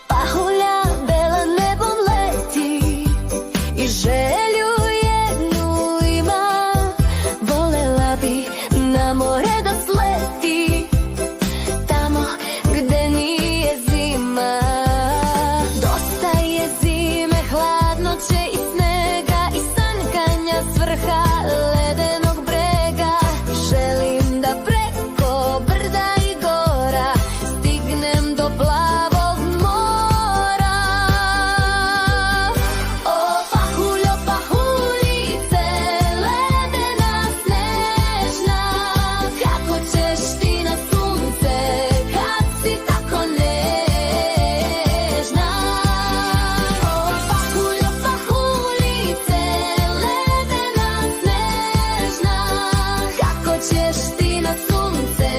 Пахуля бела небом леті, і želju jednu ima, volela bi na more da sleti, tamo gde nije zima. Dosta je zime, hladnoće i snega i sanjkanja s vrha ledenog brega. Želim da preko brda i gora stignem do plavog mora. O pahuljo, pahuljice, ledena, snežna, kako ćeš ti na sunce kad si tako nežna. O pahuljo, pahuljice, ledena, snežna, kako ćeš ti na sunce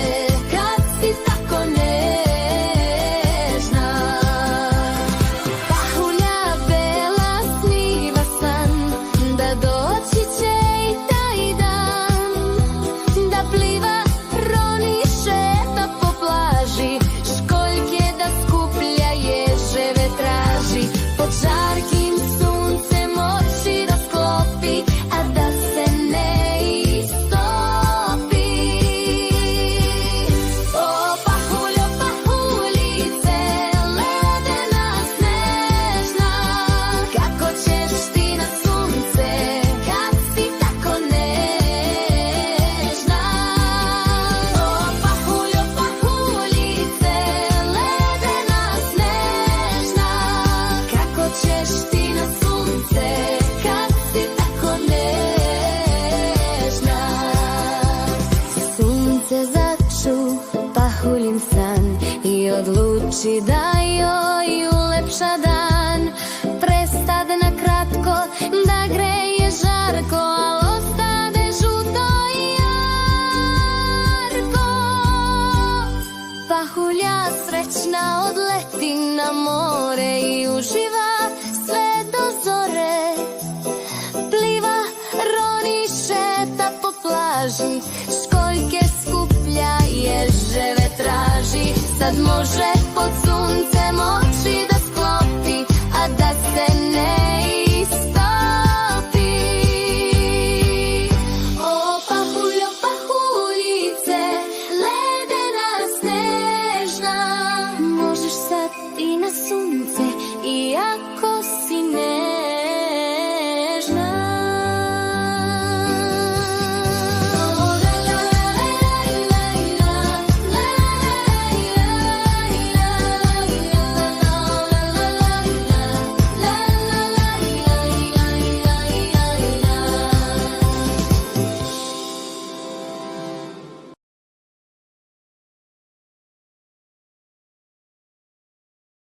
kad si tako nežna. Pahulja bela sniva san, da doći će i taj dan, da pliva, roni, šeta po plaži, školjke da skuplja, ježeve traži, pod žarkim suncem oči da sklopi, a da se ne istopi. O pahuljo, pahuljice, ledena, snežna, kako ćeš ti na sunce kad si tako nežna. O pahuljo, pahuljice, ledena, snežna, kako ćeš ti na sunce kad si tako nežna. Sunce začu pahuljin san i odluči da joj ulepša dan. Prestade na kratko da greje žarko, al ostade žuto i jarko. Pahulja srećna odleti na more i uživa sve do zore. Pliva, roni, šeta po plaži, školjke skuplja, ježeve traži. Sad može pod suncem